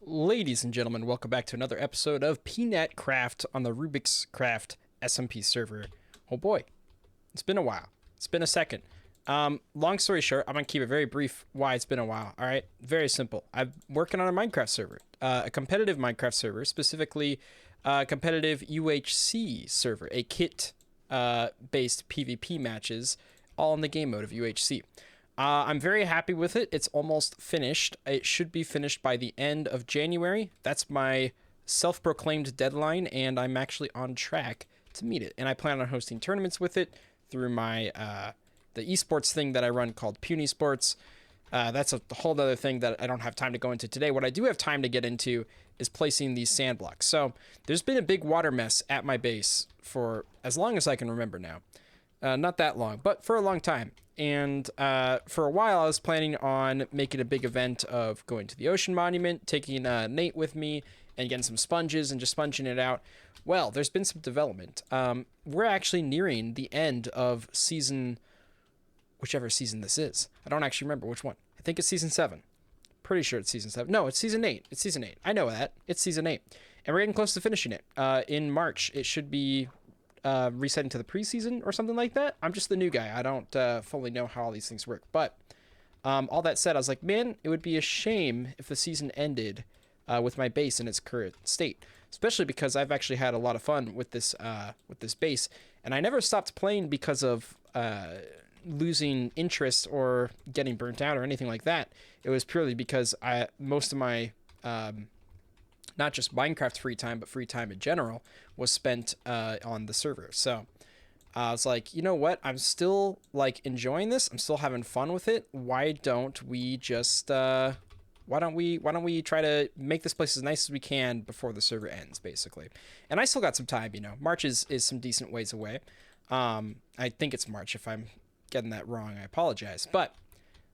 Ladies and gentlemen, welcome back to another episode of Peanut Craft on the Rubik's Craft SMP server. Oh boy, it's been a while. It's been a second. Long story short, I'm gonna keep it very brief. Why it's been a while. All right, very simple. I'm working on a Minecraft server, a competitive Minecraft server, specifically competitive UHC server, a kit based PvP matches, all in the game mode of UHC. I'm very happy with it. It's almost finished. It should be finished by the end of January. That's my self-proclaimed deadline, and I'm actually on track to meet it. And I plan on hosting tournaments with it through my the esports thing that I run called Puny Sports. That's a whole other thing that I don't have time to go into today. What I do have time to get into is placing these sand blocks. So there's been a big water mess at my base for as long as I can remember now. Not that long, but for a long time. And for a while, I was planning on making a big event of going to the Ocean Monument, taking Nate with me, and getting some sponges and just sponging it out. Well, there's been some development. We're actually nearing the end of whichever season this is. I don't actually remember which one. I think it's season 7. Pretty sure it's season 7. No, it's season 8. It's season 8. I know that. It's season 8. And we're getting close to finishing it. In March, it should be reset into the preseason or something like that. I'm just the new guy. I don't fully know how all these things work. But all that said, I was like, man, it would be a shame if the season ended with my base in its current state. Especially because I've actually had a lot of fun with this base, and I never stopped playing because of losing interest or getting burnt out or anything like that. It was purely because most of my not just Minecraft free time, but free time in general was spent on the server. So I was like, you know what? I'm still like enjoying this. I'm still having fun with it. Why don't we just why don't we try to make this place as nice as we can before the server ends, basically? And I still got some time. March is some decent ways away. I think it's March. If I'm getting that wrong, I apologize. But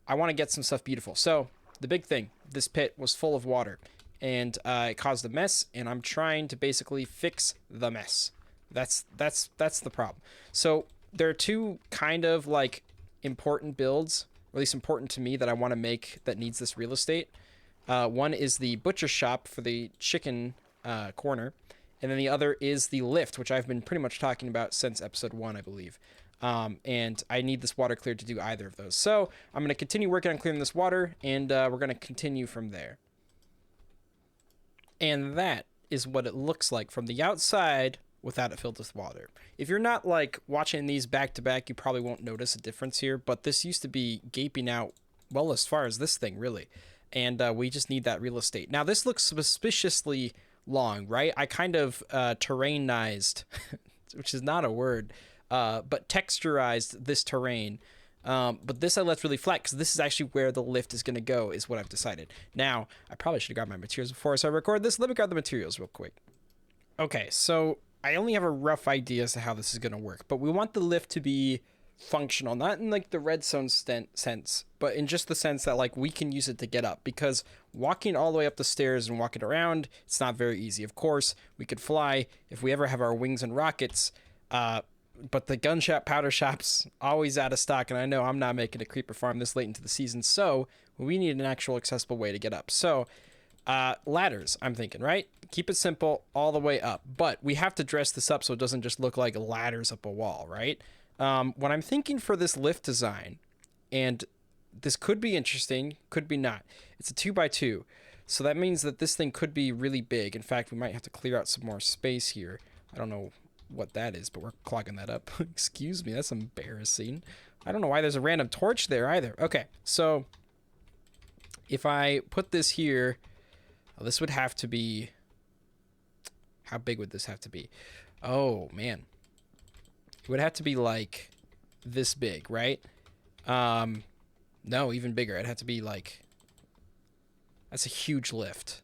I want to get some stuff beautiful. So the big thing, this pit was full of water. And it caused a mess, and I'm trying to basically fix the mess. That's the problem. So there are two kind of like important builds, or at least important to me, that I want to make that needs this real estate. One is the butcher shop for the chicken corner, and then the other is the lift, which I've been pretty much talking about since episode 1, I believe. And I need this water cleared to do either of those. So I'm going to continue working on clearing this water, and we're going to continue from there. And that is what it looks like from the outside without it filled with water. If you're not like watching these back to back, you probably won't notice a difference here, but this used to be gaping out well as far as this thing really. And we just need that real estate. Now this looks suspiciously long, right? I kind of terrainized, which is not a word, but texturized this terrain. But this I left really flat because this is actually where the lift is going to go, is what I've decided. Now, I probably should have grabbed my materials before I record this. Let me grab the materials real quick. Okay, so I only have a rough idea as to how this is going to work, but we want the lift to be functional, not in like the redstone sense, but in just the sense that like we can use it to get up, because walking all the way up the stairs and walking around, it's not very easy. Of course, we could fly if we ever have our wings and rockets, but the gun shop, powder shop's always out of stock, and I know I'm not making a creeper farm this late into the season, so we need an actual accessible way to get up. So, ladders, I'm thinking, right? Keep it simple all the way up, but we have to dress this up so it doesn't just look like ladders up a wall, right? What I'm thinking for this lift design, and this could be interesting, could be not. It's a 2x2, so that means that this thing could be really big. In fact, we might have to clear out some more space here. I don't know what that is, but we're clogging that up. Excuse me, that's embarrassing. I don't know why there's a random torch there either. Okay, so if I put this here, this would have to be, how big would this have to be? Oh man, it would have to be like this big, right? No, even bigger. It'd have to be like, that's a huge lift.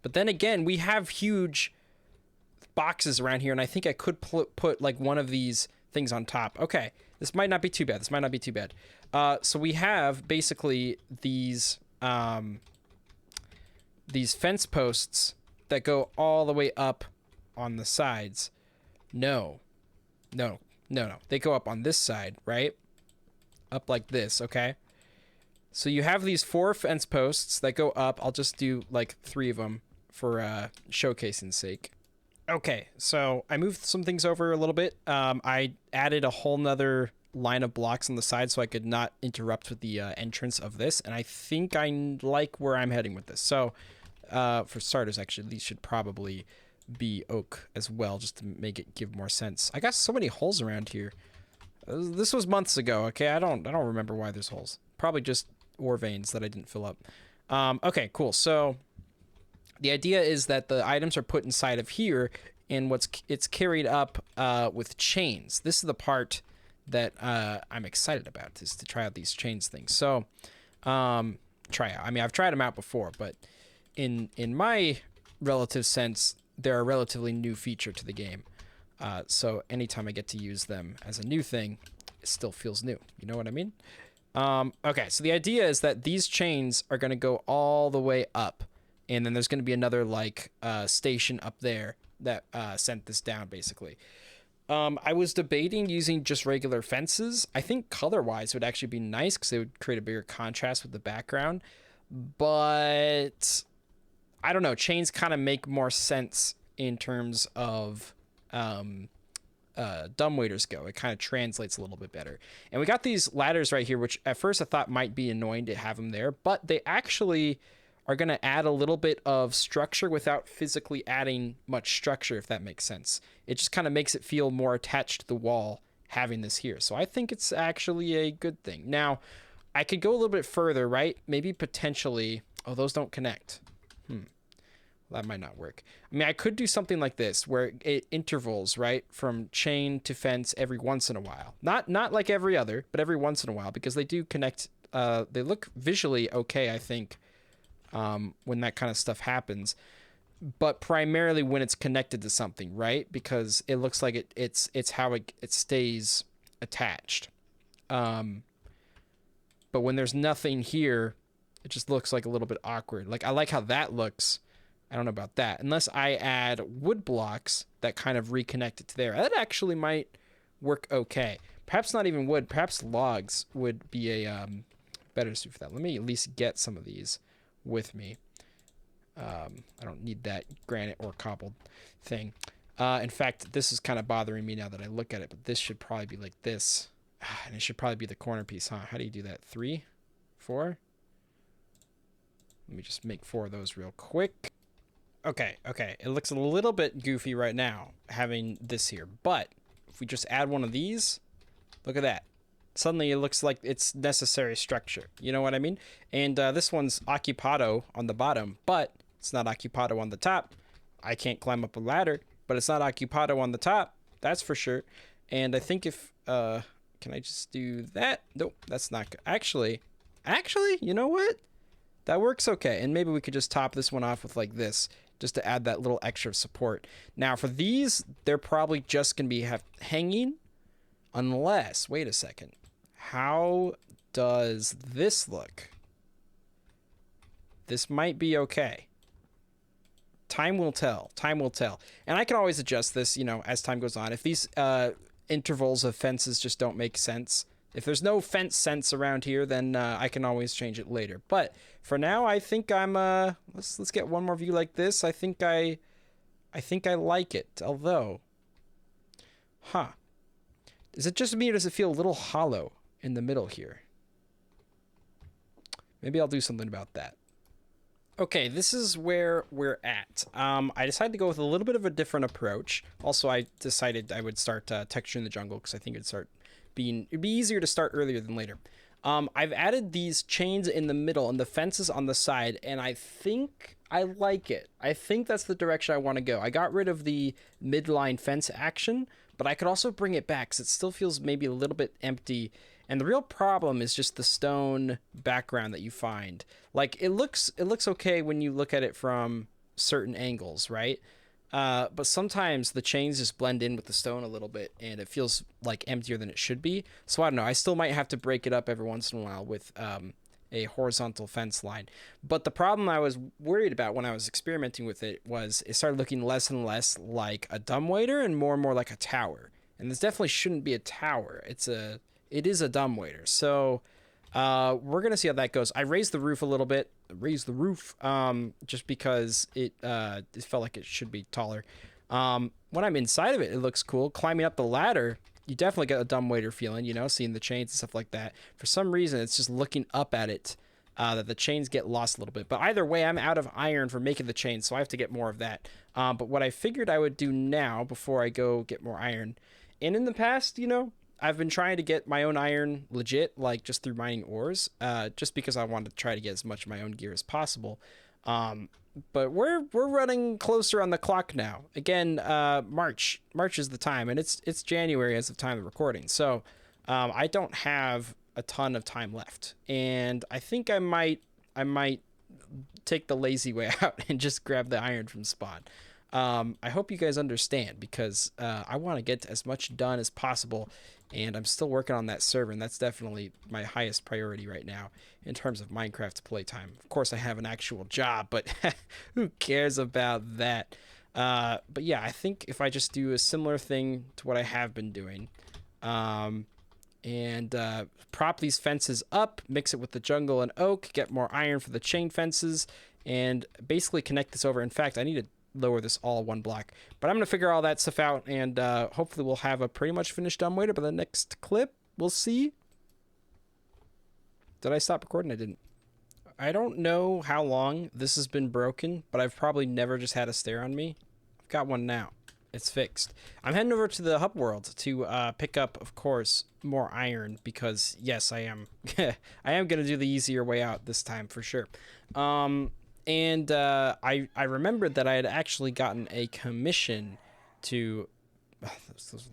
But then again, we have huge boxes around here, and I think I could put like one of these things on top. Okay, this might not be too bad. So we have basically these fence posts that go all the way up on the sides. No. They go up on this side, right? Up like this, okay? So you have these 4 fence posts that go up. I'll just do like 3 of them for showcasing sake. Okay, so I moved some things over a little bit. I added a whole nother line of blocks on the side so I could not interrupt with the entrance of this, and I think I like where I'm heading with this. So for starters, actually, these should probably be oak as well, just to make it give more sense. I got so many holes around here. This was months ago. Okay, I don't remember why there's holes. Probably just ore veins that I didn't fill up. Okay, cool. So the idea is that the items are put inside of here, and it's carried up with chains. This is the part that I'm excited about, is to try out these chains things. So try out. I mean, I've tried them out before, but in my relative sense, they're a relatively new feature to the game. So anytime I get to use them as a new thing, it still feels new. You know what I mean? Okay, so the idea is that these chains are going to go all the way up, and then there's going to be another like station up there that sent this down, basically. I was debating using just regular fences. I think color-wise it would actually be nice because it would create a bigger contrast with the background. But I don't know. Chains kind of make more sense in terms of dumbwaiters go. It kind of translates a little bit better. And we got these ladders right here, which at first I thought might be annoying to have them there, but they actually are going to add a little bit of structure without physically adding much structure, if that makes sense. It just kind of makes it feel more attached to the wall having this here. So I think it's actually a good thing. Now, I could go a little bit further, right? Maybe potentially... Oh, those don't connect. That might not work. I mean, I could do something like this where it intervals, right, from chain to fence every once in a while. Not like every other, but every once in a while, because they do connect. They look visually okay, I think, when that kind of stuff happens. But primarily when it's connected to something, right? Because it looks like it's how it stays attached. But when there's nothing here, it just looks like a little bit awkward. Like, I like how that looks. I don't know about that. Unless I add wood blocks that kind of reconnect it to there. That actually might work okay. Perhaps not even wood. Perhaps logs would be a better suit for that. Let me at least get some of these with me. I don't need that granite or cobbled thing. In fact, this is kind of bothering me now that I look at it. But this should probably be like this. And it should probably be the corner piece, huh? How do you do that? 3? 4? Let me just make 4 of those real quick. Okay. It looks a little bit goofy right now having this here, but if we just add one of these, look at that. Suddenly it looks like it's necessary structure. You know what I mean? And this one's occupado on the bottom, but it's not occupado on the top. I can't climb up a ladder, but it's not occupado on the top. That's for sure. And I think if, can I just do that? Nope, that's not good. Actually, you know what? That works okay. And maybe we could just top this one off with like this, just to add that little extra support. Now for these, they're probably just going to be hanging unless, wait a second. How does this look? This might be okay. Time will tell. And I can always adjust this, you know, as time goes on. If these intervals of fences just don't make sense, if there's no fence sense around here, then I can always change it later. But for now, I think I'm let's get one more view like this. I think I like it. Although, is it just me or does it feel a little hollow in the middle here? Maybe I'll do something about that. Okay, this is where we're at. I decided to go with a little bit of a different approach. Also, I decided I would start texturing the jungle because I think it'd be easier to start earlier than later. I've added these chains in the middle and the fences on the side, and I think I like it. I think that's the direction I want to go. I got rid of the midline fence action, but I could also bring it back because it still feels maybe a little bit empty. And the real problem is just the stone background that you find. Like, it looks okay when you look at it from certain angles, right? But sometimes the chains just blend in with the stone a little bit and it feels like emptier than it should be. So I don't know. I still might have to break it up every once in a while with a horizontal fence line. But the problem I was worried about when I was experimenting with it was it started looking less and less like a dumbwaiter and more like a tower. And this definitely shouldn't be a tower. It is a dumbwaiter. So We're gonna see how that goes. I raised the roof a little bit. Raised the roof, just because it felt like it should be taller. When I'm inside of it, it looks cool. Climbing up the ladder, you definitely get a dumbwaiter feeling, you know, seeing the chains and stuff like that. For some reason, it's just looking up at it that the chains get lost a little bit. But either way, I'm out of iron for making the chains, so I have to get more of that. But what I figured I would do now before I go get more iron, and in the past, you know, I've been trying to get my own iron legit, like just through mining ores, just because I wanted to try to get as much of my own gear as possible. But we're running closer on the clock now. Again, March is the time, and it's January as of time of recording. So I don't have a ton of time left, and I think I might take the lazy way out and just grab the iron from spawn. I hope you guys understand, because I want to get as much done as possible, and I'm still working on that server, and that's definitely my highest priority right now in terms of Minecraft playtime. Of course, I have an actual job, but who cares about that? But yeah, I think if I just do a similar thing to what I have been doing, and prop these fences up, mix it with the jungle and oak, get more iron for the chain fences, and basically connect this over. In fact, I need to lower this all one block, but I'm gonna figure all that stuff out, and hopefully we'll have a pretty much finished dumbwaiter by the next clip. We'll see. Did I stop recording? I didn't. I don't know how long this has been broken, but I've probably never just had a stare on me. I've got one now. It's fixed. I'm heading over to the hub world to pick up, of course, more iron, because yes, I am I am gonna do the easier way out this time for sure. And I remembered that I had actually gotten a commission to this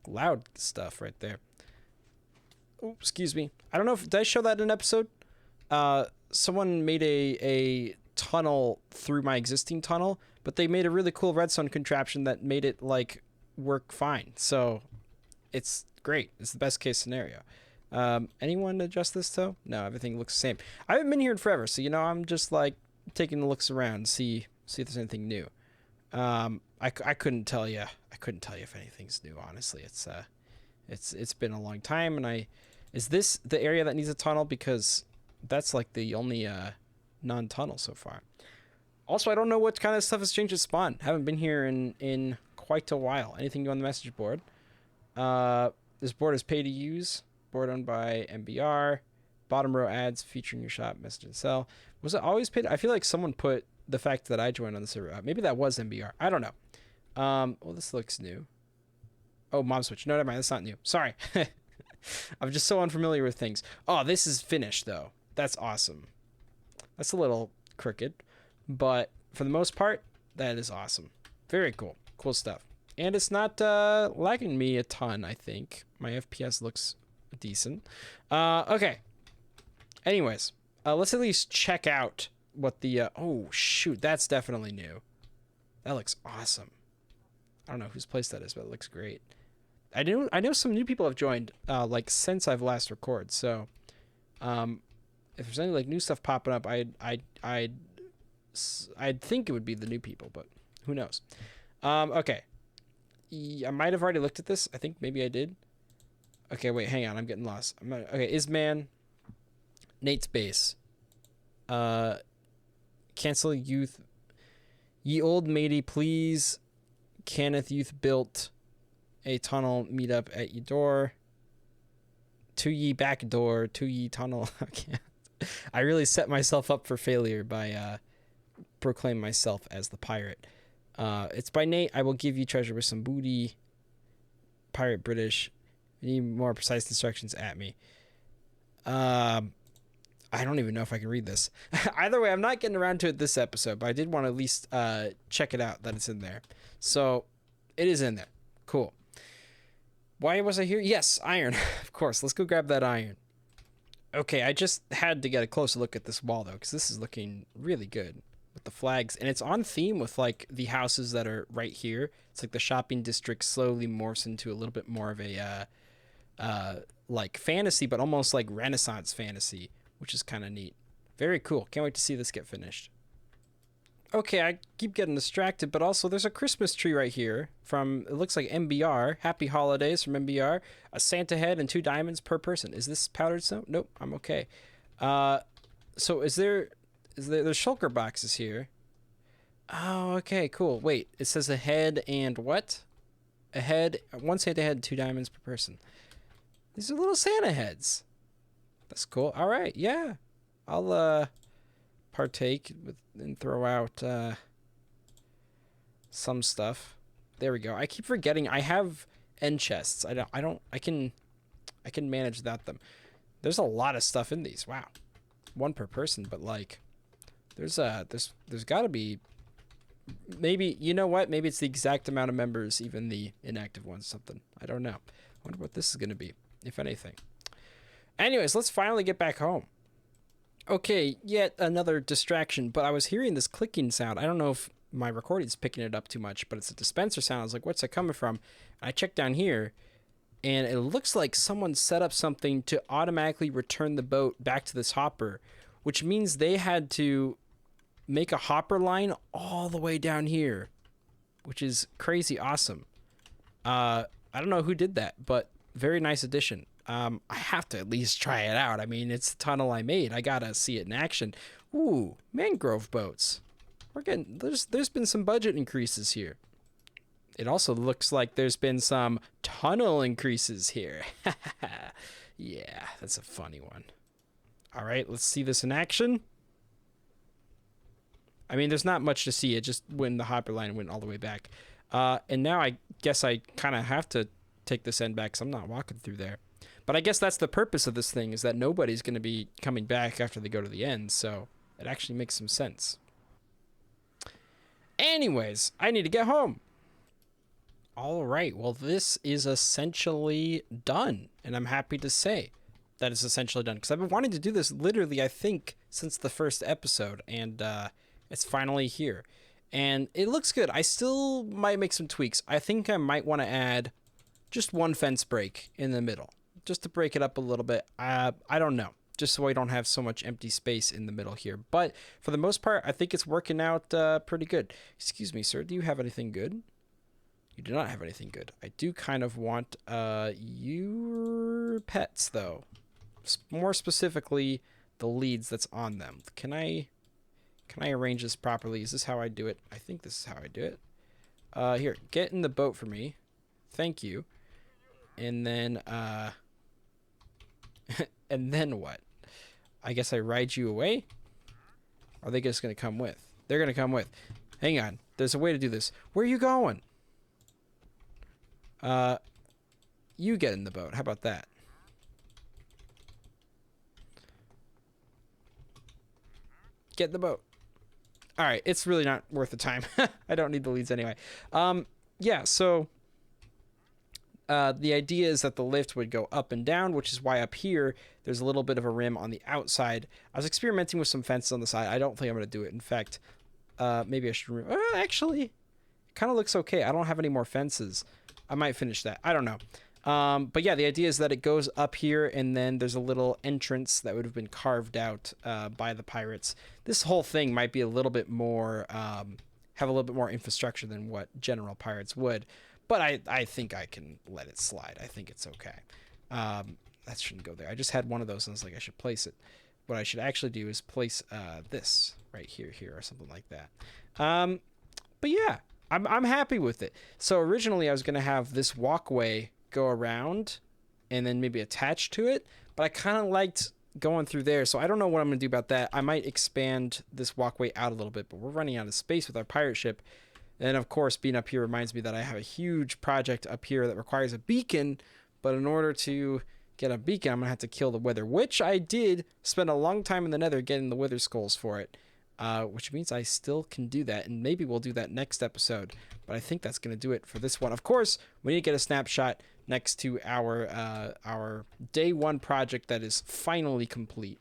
loud stuff right there. Oh, excuse me. I don't know if did I show that in an episode? Someone made a tunnel through my existing tunnel, but they made a really cool redstone contraption that made it like work fine. So it's great. It's the best case scenario. Anyone adjust this though? No, everything looks the same. I haven't been here in forever, so you know, I'm just like taking the looks around, see if there's anything new. I couldn't tell you. I couldn't tell you if anything's new. Honestly, it's been a long time, and is this the area that needs a tunnel, because that's like the only non-tunnel so far. Also, I don't know what kind of stuff has changed at spawn. Haven't been here in quite a while. Anything new on the message board? This board is pay to use. Board owned by MBR. Bottom row ads featuring your shop, message and sell. Was it always paid? I feel like someone put the fact that I joined on the server. Maybe that was MBR. I don't know. Well, this looks new. Oh, mom switch. No, never mind. That's not new. Sorry. I'm just so unfamiliar with things. Oh, this is finished though. That's awesome. That's a little crooked, but for the most part, that is awesome. Very cool. Cool stuff. And it's not lagging me a ton, I think. My FPS looks decent. Okay. Anyways, let's at least check out what the... oh, shoot. That's definitely new. That looks awesome. I don't know whose place that is, but it looks great. I know some new people have joined, like, since I've last recorded. So, if there's any, like, new stuff popping up, I'd think it would be the new people, but who knows? Okay. I might have already looked at this. I think maybe I did. Okay, wait, hang on. I'm getting lost. Okay, Isman. Nate's base. Cancel youth. Ye old matey, please. Kenneth youth built a tunnel meetup at ye door. To ye back door. To ye tunnel. Okay. I really set myself up for failure by proclaiming myself as the pirate. It's by Nate. I will give you treasure with some booty. Pirate British. Need more precise instructions at me. I don't even know if I can read this. Either way, I'm not getting around to it this episode, but I did want to at least check it out that it's in there. So it is in there. Cool. Why was I here? Yes, iron. Of course. Let's go grab that iron. Okay, I just had to get a closer look at this wall, though, because this is looking really good with the flags. And it's on theme with, like, the houses that are right here. It's like the shopping district slowly morphs into a little bit more of a, like, fantasy, but almost like Renaissance fantasy, which is kind of neat. Very cool. Can't wait to see this get finished. Okay, I keep getting distracted, but also there's a Christmas tree right here from, it looks like MBR. Happy holidays from MBR. A Santa head and 2 diamonds per person. Is this powdered snow? Nope, I'm okay. Uh, so there's shulker boxes here. Oh, okay, cool. Wait, it says a head and what? A head, 1 Santa head and 2 diamonds per person. These are little Santa heads. That's cool. All right, yeah. I'll partake with and throw out some stuff. There we go. I keep forgetting I have end chests. I can manage without them. There's a lot of stuff in these. Wow. 1 per person, but like there's got to be, maybe, you know what? Maybe it's the exact amount of members, even the inactive ones, something. I don't know. I wonder what this is going to be, if anything. Anyways, let's finally get back home. Okay, yet another distraction, but I was hearing this clicking sound. I don't know if my recording's picking it up too much, but it's a dispenser sound. I was like, what's that coming from? I checked down here, and it looks like someone set up something to automatically return the boat back to this hopper, which means they had to make a hopper line all the way down here, which is crazy awesome. I don't know who did that, but very nice addition. I have to at least try it out. I mean, it's the tunnel I made. I gotta see it in action. Ooh, mangrove boats. We're getting, there's been some budget increases here. It also looks like there's been some tunnel increases here. Yeah, that's a funny one. All right, let's see this in action. I mean, there's not much to see. It just when the hopper line went all the way back. And now I guess I kind of have to take this end back because I'm not walking through there. But I guess that's the purpose of this thing, is that nobody's going to be coming back after they go to the end, so it actually makes some sense. Anyways, I need to get home. All right, well, this is essentially done, and I'm happy to say that it's essentially done, because I've been wanting to do this literally, I think, since the first episode, and it's finally here. And it looks good. I still might make some tweaks. I think I might want to add just 1 fence break in the middle, just to break it up a little bit. I don't know, just so I don't have so much empty space in the middle here. But for the most part, I think it's working out pretty good. Excuse me, sir, do you have anything good? You do not have anything good. I do kind of want your pets, though. More specifically, the leads that's on them. Can I arrange this properly? Is this how I do it? I think this is how I do it. Here, get in the boat for me. Thank you. And then, and then what? I guess I ride you away? Or are they just going to come with? They're going to come with. Hang on. There's a way to do this. Where are you going? You get in the boat. How about that? Get in the boat. All right. It's really not worth the time. I don't need the leads anyway. Yeah, so the idea is that the lift would go up and down, which is why up here there's a little bit of a rim on the outside. I was experimenting with some fences on the side. I don't think I'm going to do it. In fact, maybe I should actually, it kind of looks okay. I don't have any more fences. I might finish that. I don't know. But yeah, the idea is that it goes up here, and then there's a little entrance that would have been carved out by the pirates. This whole thing might be a little bit more, have a little bit more infrastructure than what general pirates would. But I think I can let it slide. I think it's okay. That shouldn't go there. I just had one of those, and I was like, I should place it. What I should actually do is place this right here, or something like that. But yeah, I'm happy with it. So originally I was going to have this walkway go around and then maybe attach to it, but I kind of liked going through there, so I don't know what I'm going to do about that. I might expand this walkway out a little bit, but we're running out of space with our pirate ship. And of course, being up here reminds me that I have a huge project up here that requires a beacon, but in order to get a beacon, I'm going to have to kill the wither, which I did spend a long time in the nether getting the wither skulls for it, which means I still can do that, and maybe we'll do that next episode, but I think that's going to do it for this one. Of course, we need to get a snapshot next to our day 1 project that is finally complete.